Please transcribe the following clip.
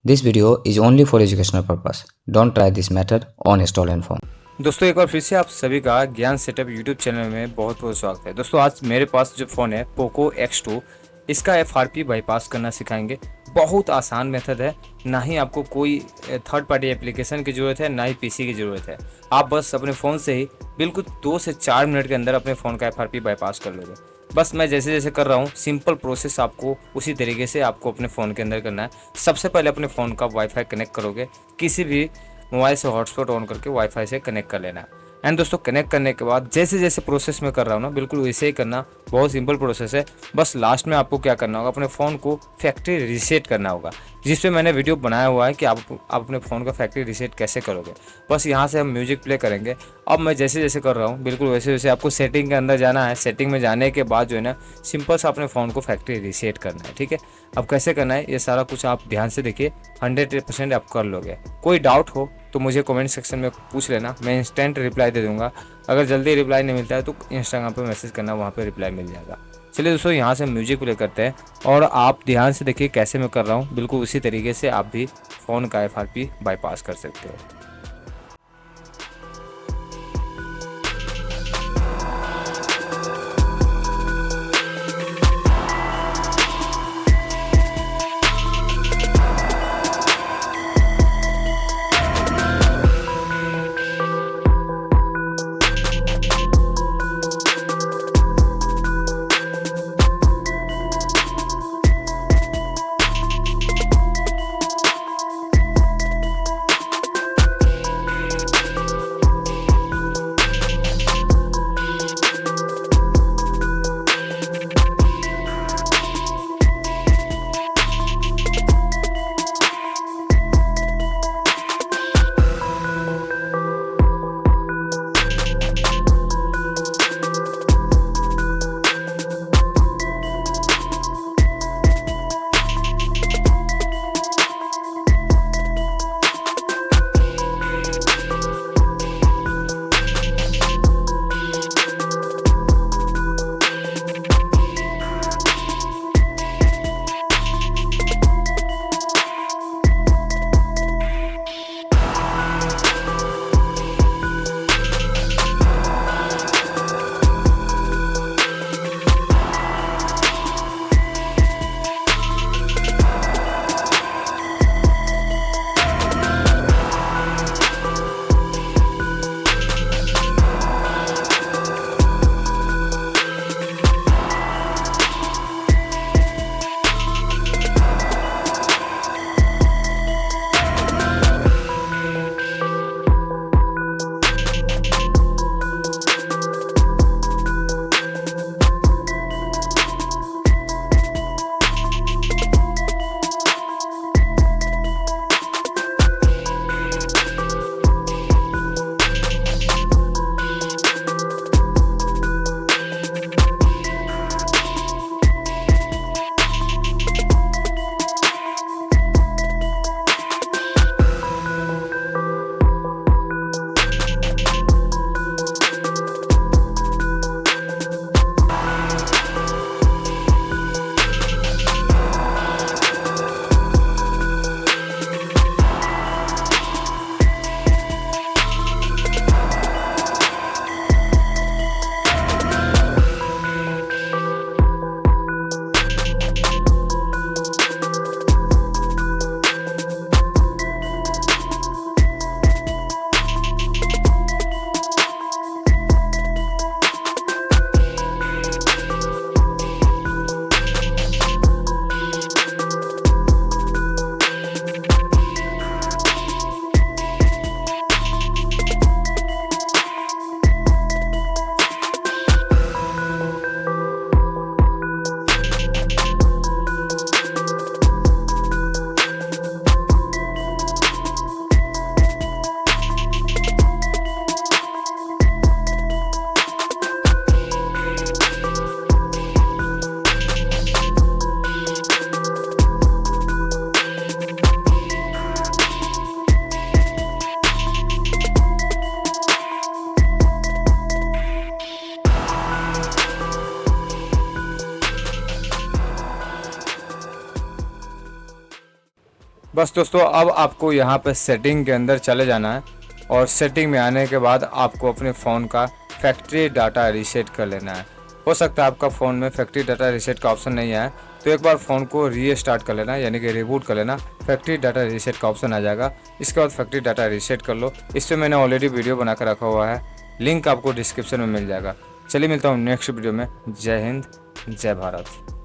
This video is only for educational purpose. Don't try this method on stolen phone. दोस्तों एक बार फिर से आप सभी का ज्ञान सेटअप यूट्यूब चैनल में बहुत बहुत स्वागत है। दोस्तों आज मेरे पास जो फ़ोन है पोको X2, इसका FRP बाईपास करना सिखाएंगे। बहुत आसान मेथड है, ना ही आपको कोई थर्ड पार्टी एप्लीकेशन की ज़रूरत है, ना ही पीसी की ज़रूरत है। आप बस अपने फ़ोन से ही बिल्कुल 2 से 4 मिनट के अंदर अपने फ़ोन का FRP बाईपास कर लोगे। बस मैं जैसे जैसे कर रहा हूँ, सिंपल प्रोसेस आपको उसी तरीके से आपको अपने फ़ोन के अंदर करना है। सबसे पहले अपने फ़ोन का वाईफाई कनेक्ट करोगे, किसी भी मोबाइल से हॉटस्पॉट ऑन करके वाईफाई से कनेक्ट कर लेना है। एंड दोस्तों कनेक्ट करने के बाद जैसे जैसे प्रोसेस में कर रहा हूँ ना, बिल्कुल वैसे ही करना। बहुत सिंपल प्रोसेस है। बस लास्ट में आपको क्या करना होगा, अपने फ़ोन को फैक्ट्री रीसेट करना होगा, जिस पे मैंने वीडियो बनाया हुआ है कि आप अपने फ़ोन का फैक्ट्री रीसेट कैसे करोगे। बस यहाँ से हम म्यूजिक प्ले करेंगे। अब मैं जैसे जैसे कर रहा हूँ, बिल्कुल वैसे वैसे आपको सेटिंग के अंदर जाना है। सेटिंग में जाने के बाद जो है ना, सिंपल सा अपने फ़ोन को फैक्ट्री रीसेट करना है। ठीक है, अब कैसे करना है ये सारा कुछ आप ध्यान से देखिए, 100% आप कर लोगे। कोई डाउट हो तो मुझे कमेंट सेक्शन में पूछ लेना, मैं इंस्टेंट रिप्लाई दे दूंगा। अगर जल्दी रिप्लाई नहीं मिलता है तो इंस्टाग्राम पे मैसेज करना, वहाँ पे रिप्लाई मिल जाएगा। चलिए दोस्तों यहाँ से म्यूजिक प्ले करते हैं और आप ध्यान से देखिए कैसे मैं कर रहा हूँ। बिल्कुल उसी तरीके से आप भी फ़ोन का FRP बाईपास कर सकते हो। बस दोस्तों अब आपको यहाँ पे सेटिंग के अंदर चले जाना है और सेटिंग में आने के बाद आपको अपने फ़ोन का फैक्ट्री डाटा रीसेट कर लेना है। हो सकता है आपका फ़ोन में फैक्ट्री डाटा रीसेट का ऑप्शन नहीं आए, तो एक बार फ़ोन को रीस्टार्ट कर लेना, यानी कि रिबूट कर लेना। फैक्ट्री डाटा रीसेट का ऑप्शन आ जाएगा, इसके बाद फैक्ट्री डाटा रीसेट कर लो। इस पर मैंने ऑलरेडी वीडियो बना कर रखा हुआ है, लिंक आपको डिस्क्रिप्शन में मिल जाएगा। चलिए मिलता हूँ नेक्स्ट वीडियो में। जय हिंद, जय भारत।